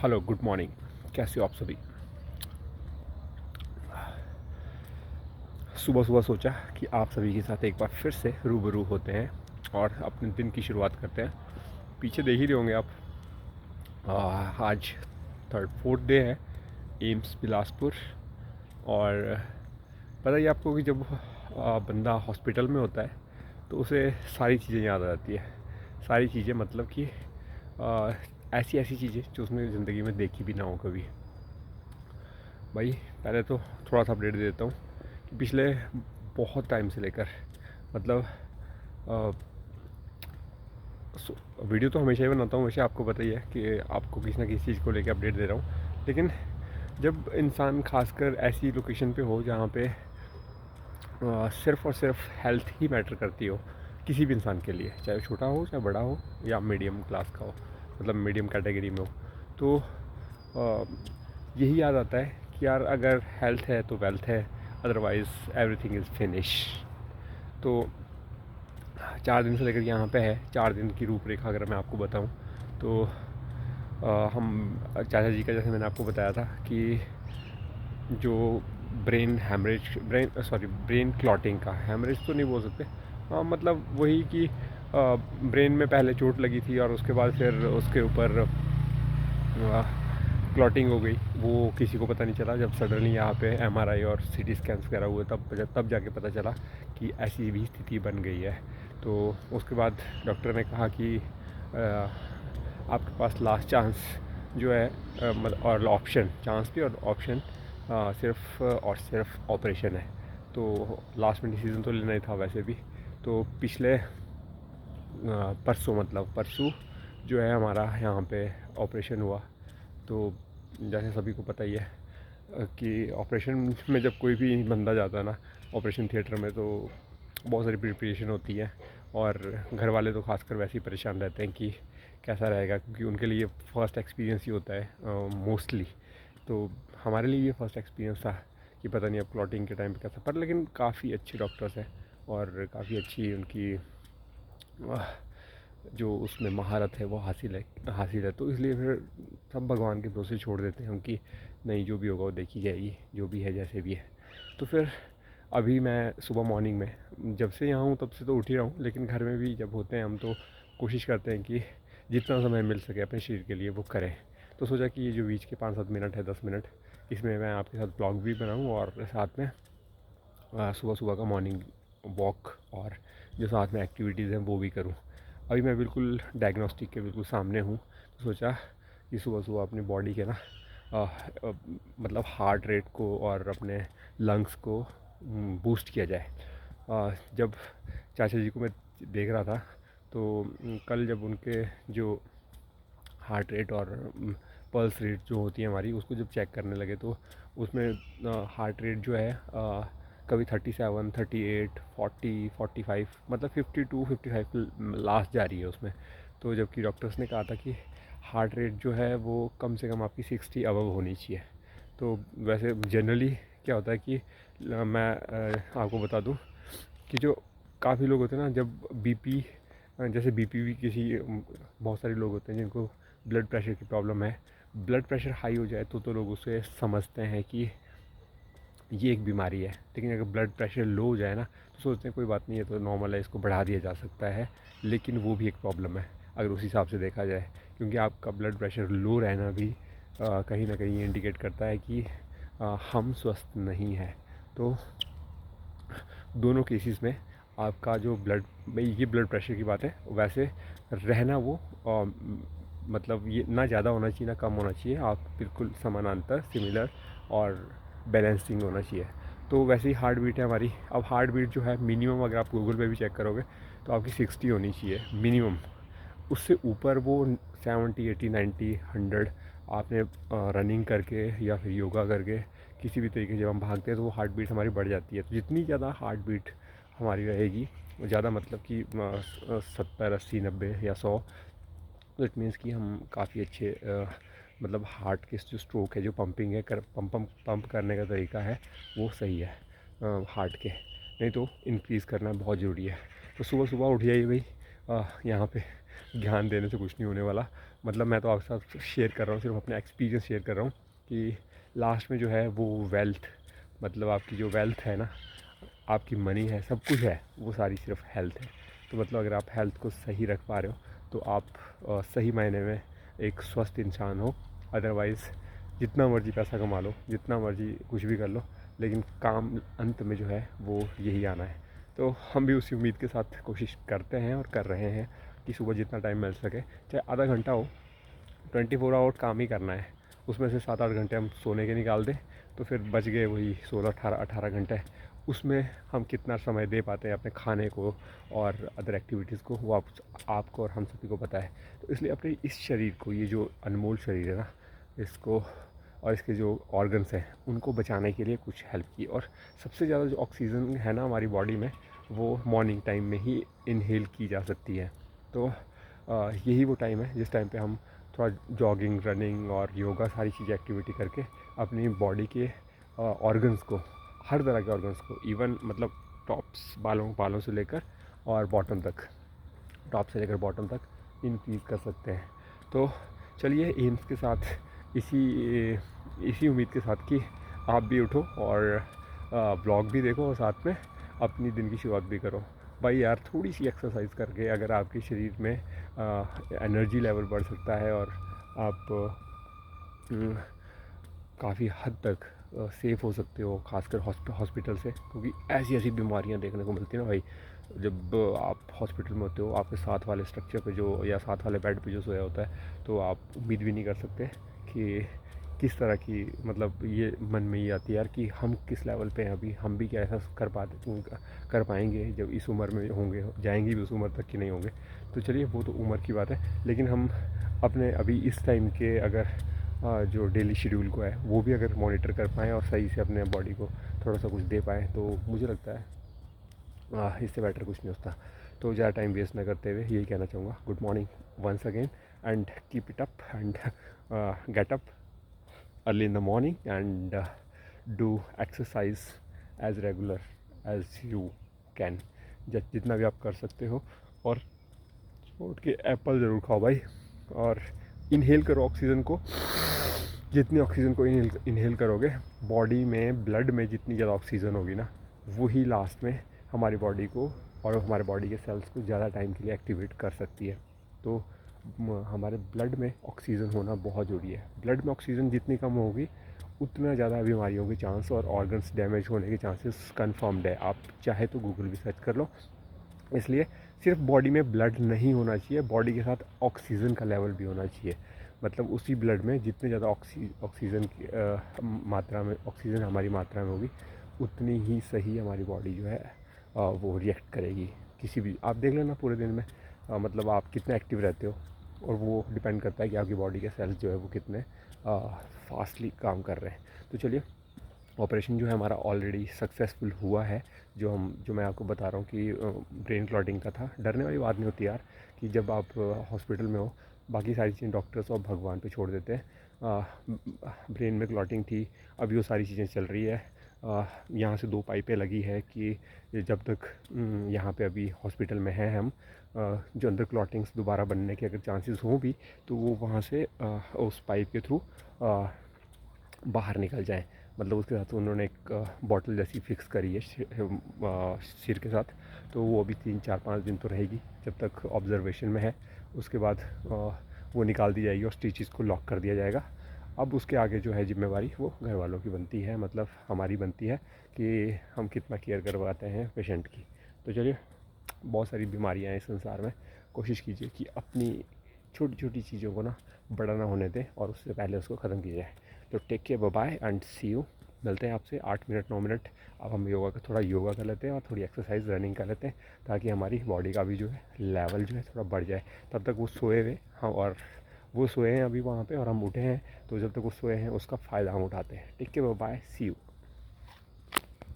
Hello, good morning. कैसे हो आप सभी? सुबह सुबह सोचा कि आप सभी के साथ एक बार फिर से रूबरू होते हैं और अपने दिन की शुरुआत करते हैं। पीछे देख ही रहे होंगे आप, आज थर्ड फोर्थ डे है एम्स बिलासपुर। और पता ही आपको कि जब बंदा हॉस्पिटल में होता है तो उसे सारी चीज़ें याद आ जाती है। सारी चीज़ें मतलब कि ऐसी ऐसी चीज़ें जो उसने ज़िंदगी में देखी भी ना हो कभी। भाई, पहले तो थोड़ा सा अपडेट दे देता हूँ कि पिछले बहुत टाइम से लेकर मतलब अ, वीडियो तो हमेशा ही बनाता हूँ, वैसे आपको पता ही है कि आपको किसी ना किसी चीज़ को लेकर अपडेट दे रहा हूँ। लेकिन जब इंसान खासकर ऐसी लोकेशन पे हो जहाँ पे सिर्फ़ और सिर्फ हेल्थ ही मैटर करती हो किसी भी इंसान के लिए, चाहे वो छोटा हो चाहे बड़ा हो या मीडियम क्लास का हो, मतलब मीडियम कैटेगरी में हो, तो अ, यही याद आता है कि यार अगर हेल्थ है तो वेल्थ है, अदरवाइज़ एवरीथिंग इज़ फिनिश। तो 4 दिन से लेकर यहाँ पे है। 4 दिन की रूपरेखा अगर मैं आपको बताऊँ तो हम चाचा जी का, जैसे मैंने आपको बताया था कि जो ब्रेन हैमरेज, ब्रेन क्लॉटिंग का, हैमरेज तो नहीं बोल सकते, हाँ मतलब वही कि ब्रेन में पहले चोट लगी थी और उसके बाद फिर उसके ऊपर क्लॉटिंग हो गई। वो किसी को पता नहीं चला, जब सडनली यहाँ पे एमआरआई और सीटी स्कैन्स वगैरह हुए तब जाके पता चला कि ऐसी भी स्थिति बन गई है। तो उसके बाद डॉक्टर ने कहा कि आपके पास लास्ट चांस जो है, मतलब और ऑप्शन, चांस भी और ऑप्शन सिर्फ और सिर्फ ऑपरेशन है। तो लास्ट में डिसीज़न तो लेना ही था वैसे भी। तो पिछले परसों, मतलब परसों जो है हमारा यहाँ पे ऑपरेशन हुआ। तो जैसे सभी को पता ही है कि ऑपरेशन में जब कोई भी बंदा जाता है ना ऑपरेशन थिएटर में, तो बहुत सारी प्रिपरेशन होती है। और घर वाले तो खासकर वैसे ही परेशान रहते हैं कि कैसा रहेगा, क्योंकि उनके लिए फ़र्स्ट एक्सपीरियंस ही होता है मोस्टली। तो हमारे लिए ये फ़र्स्ट एक्सपीरियंस था कि पता नहीं अब क्लॉटिंग के टाइम पे कैसा, पर लेकिन काफ़ी अच्छे डॉक्टर्स हैं और काफ़ी अच्छी उनकी जो उसमें महारत है वो हासिल है। तो इसलिए फिर सब भगवान के भरोसे छोड़ देते हैं हम कि नहीं, जो भी होगा वो देखी जाएगी, जो भी है जैसे भी है। तो फिर अभी मैं सुबह मॉर्निंग में जब से यहाँ हूँ तब से तो उठ ही रहा हूँ, लेकिन घर में भी जब होते हैं हम तो कोशिश करते हैं कि जितना समय मिल सके अपने शरीर के लिए वो करें। तो सोचा कि ये जो बीच के 5-7 मिनट है, 10 मिनट, इसमें मैं आपके साथ ब्लॉग भी बनाऊँ और साथ में सुबह सुबह का मॉर्निंग वॉक और जो साथ में एक्टिविटीज़ हैं वो भी करूँ। अभी मैं बिल्कुल डायग्नोस्टिक के बिल्कुल सामने हूँ, तो सोचा कि सुबह सुबह अपनी बॉडी के ना अ, अ, मतलब हार्ट रेट को और अपने लंग्स को बूस्ट किया जाए। जब चाचा जी को मैं देख रहा था तो कल जब उनके जो हार्ट रेट और पल्स रेट जो होती है हमारी, उसको जब चेक करने लगे तो उसमें हार्ट रेट जो है कभी 37, 38, 40, 45, मतलब 52, 55 लास्ट जा रही है उसमें। तो जबकि डॉक्टर्स ने कहा था कि हार्ट रेट जो है वो कम से कम आपकी 60 अबव होनी चाहिए। तो वैसे जनरली क्या होता है कि मैं आपको बता दूं कि जो काफ़ी लोग होते हैं ना, जब बीपी, जैसे बीपी भी किसी बहुत सारे लोग होते हैं जिनको ब्लड प्रेशर की प्रॉब्लम है, ब्लड प्रेशर हाई हो जाए तो लोग उसे समझते हैं कि ये एक बीमारी है। लेकिन अगर ब्लड प्रेशर लो हो जाए ना तो सोचते हैं कोई बात नहीं है, तो नॉर्मल है, इसको बढ़ा दिया जा सकता है। लेकिन वो भी एक प्रॉब्लम है अगर उस हिसाब से देखा जाए, क्योंकि आपका ब्लड प्रेशर लो रहना भी कहीं ना कहीं इंडिकेट करता है कि हम स्वस्थ नहीं हैं। तो दोनों केसेस में आपका जो ब्लड, ये ब्लड प्रेशर की बात है, वैसे रहना वो मतलब ये ना ज़्यादा होना चाहिए ना कम होना चाहिए, आप बिल्कुल समानांतर, सिमिलर और बैलेंसिंग होना चाहिए। तो वैसे ही हार्ट बीट है हमारी। अब हार्ट बीट जो है मिनिमम, अगर आप गूगल पे भी चेक करोगे तो आपकी 60 होनी चाहिए मिनिमम। उससे ऊपर वो 70, 80, 90, 100 आपने रनिंग करके या फिर योगा करके किसी भी तरीके से जब हम भागते हैं तो वो हार्ट बीट हमारी बढ़ जाती है। तो जितनी ज़्यादा हार्ट बीट हमारी रहेगी ज़्यादा, मतलब कि 70, 80, 90 या 100, तो इट मीन्स कि हम काफ़ी अच्छे मतलब हार्ट के जो स्ट्रोक है, जो पंपिंग है, पंप करने का तरीका है वो सही है हार्ट के। नहीं तो इंक्रीज़ करना बहुत ज़रूरी है। तो सुबह सुबह उठ जाइए भाई, यहाँ पे ज्ञान देने से कुछ नहीं होने वाला। मतलब मैं तो आपके साथ शेयर कर रहा हूँ, सिर्फ अपना एक्सपीरियंस शेयर कर रहा हूँ कि लास्ट में जो है वो वेल्थ, मतलब आपकी जो वेल्थ है ना, आपकी मनी है, सब कुछ है, वो सारी सिर्फ हेल्थ है। तो मतलब अगर आप हेल्थ को सही रख पा रहे हो तो आप सही मायने में एक स्वस्थ इंसान हो। अदरवाइज़ जितना मर्ज़ी पैसा कमा लो, जितना मर्ज़ी कुछ भी कर लो, लेकिन काम अंत में जो है वो यही आना है। तो हम भी उसी उम्मीद के साथ कोशिश करते हैं और कर रहे हैं कि सुबह जितना टाइम मिल सके, चाहे आधा घंटा हो, 24 आवर काम ही करना है। उसमें से 7-8 घंटे हम सोने के निकाल दें तो फिर बच गए वही 16-18 घंटे। उसमें हम कितना समय दे पाते हैं अपने खाने को और अदर एक्टिविटीज़ को, वो आपको और हम सभी को पता है। तो इसलिए अपने इस शरीर को, ये जो अनमोल शरीर है ना, इसको और इसके जो ऑर्गन्स हैं उनको बचाने के लिए कुछ हेल्प की। और सबसे ज़्यादा जो ऑक्सीजन है ना हमारी बॉडी में, वो मॉर्निंग टाइम में ही इनहेल की जा सकती है। तो यही वो टाइम है जिस टाइम पे हम थोड़ा जॉगिंग, रनिंग और योगा सारी चीज़ें एक्टिविटी करके अपनी बॉडी के ऑर्गन्स को, हर तरह के ऑर्गन्स को, इवन मतलब टॉप्स, बालों से लेकर और बॉटम तक, टॉप से लेकर बॉटम तक इंक्रीज़ कर सकते हैं। तो चलिए एम्स के साथ, इसी इसी उम्मीद के साथ कि आप भी उठो और ब्लॉग भी देखो और साथ में अपनी दिन की शुरुआत भी करो। भाई यार, थोड़ी सी एक्सरसाइज करके अगर आपके शरीर में एनर्जी लेवल बढ़ सकता है और आप काफ़ी हद तक सेफ़ हो सकते हो, खासकर हॉस्पिटल से, क्योंकि ऐसी ऐसी बीमारियां देखने को मिलती हैं ना भाई। जब आप हॉस्पिटल में होते हो, आपके साथ वाले स्ट्रक्चर पे जो, या साथ वाले बेड पे जो सोया होता है, तो आप उम्मीद भी नहीं कर सकते कि किस तरह की, मतलब ये मन में ये आती है यार कि हम किस लेवल पे हैं अभी, हम भी क्या ऐसा कर पाएंगे जब इस उम्र में होंगे, जाएंगे भी उस उम्र तक कि नहीं होंगे। तो चलिए वो तो उम्र की बात है, लेकिन हम अपने अभी इस टाइम के अगर जो डेली शेड्यूल को है वो भी अगर मॉनिटर कर पाएँ और सही से अपने बॉडी को थोड़ा सा कुछ दे पाएँ, तो मुझे लगता है इससे बेटर कुछ नहीं होता। तो ज़्यादा टाइम वेस्ट ना करते हुए यही कहना चाहूँगा, good morning once again, and keep it up, and get up early in the morning and do exercise as regular as you can, जितना भी आप कर सकते हो। और छोड़ के एप्पल ज़रूर खाओ भाई, और इनहेल करो ऑक्सीजन को। जितनी ऑक्सीजन को इनहेल करोगे, बॉडी में, ब्लड में जितनी ज़्यादा ऑक्सीजन होगी ना, वही लास्ट में हमारी बॉडी को और हमारे बॉडी के सेल्स को ज़्यादा टाइम के लिए एक्टिवेट कर सकती है। तो हमारे ब्लड में ऑक्सीजन होना बहुत ज़रूरी है। ब्लड में ऑक्सीजन जितनी कम होगी, उतना ज़्यादा बीमारियों के चांस और ऑर्गन्स डैमेज होने के चांसेस कन्फर्म्ड है। आप चाहे तो गूगल भी सर्च कर लो। इसलिए सिर्फ बॉडी में ब्लड नहीं होना चाहिए, बॉडी के साथ ऑक्सीजन का लेवल भी होना चाहिए। मतलब उसी ब्लड में जितने ज़्यादा ऑक्सीजन की मात्रा में, ऑक्सीजन हमारी मात्रा में होगी, उतनी ही सही हमारी बॉडी जो है वो रिएक्ट करेगी। किसी भी, आप देख लेना पूरे दिन में मतलब आप कितने एक्टिव रहते हो, और वो डिपेंड करता है कि आपकी बॉडी के सेल्स जो है वो कितने फास्टली काम कर रहे हैं। तो चलिए, ऑपरेशन जो है हमारा ऑलरेडी सक्सेसफुल हुआ है। जो मैं आपको बता रहा हूँ कि ब्रेन क्लॉटिंग का था। डरने वाली बात नहीं होती यार, कि जब आप हॉस्पिटल में हो, बाकी सारी चीज़ें डॉक्टर्स और भगवान पे छोड़ देते हैं। ब्रेन में क्लॉटिंग थी, अभी वो सारी चीज़ें चल रही है। यहाँ से 2 पाइपें लगी है कि जब तक यहाँ पे अभी हॉस्पिटल में हैं हम, जो अंदर क्लॉटिंग्स दोबारा बनने के अगर चांसेस हों भी, तो वो वहाँ से उस पाइप के थ्रू बाहर निकल जाएँ। मतलब उसके साथ उन्होंने एक बॉटल जैसी फिक्स करी है सिर के साथ। तो वो अभी 3-4-5 दिन तो रहेगी जब तक ऑब्जर्वेशन में है। उसके बाद वो निकाल दी जाएगी और स्टिचेस को लॉक कर दिया जाएगा। अब उसके आगे जो है जिम्मेवारी वो घर वालों की बनती है, मतलब हमारी बनती है कि हम कितना केयर करवाते हैं पेशेंट की। तो चलिए, बहुत सारी बीमारियाँ हैं इस संसार में, कोशिश कीजिए कि अपनी छोटी छोटी चीज़ों को ना बड़ा ना होने दें और उससे पहले उसको ख़त्म किया जाए। तो take care, bye bye and see you. मिलते हैं आपसे 8 मिनट 9 मिनट। अब हम थोड़ा योगा कर लेते हैं और थोड़ी एक्सरसाइज, रनिंग कर लेते हैं, ताकि हमारी बॉडी का भी जो है लेवल जो है थोड़ा बढ़ जाए। तब तक वो सोए हुए, हाँ, और वो सोए हैं अभी वहाँ पे और हम उठे हैं, तो जब तक वो सोए हैं उसका फ़ायदा हम उठाते हैं। Take care, bye bye, see you.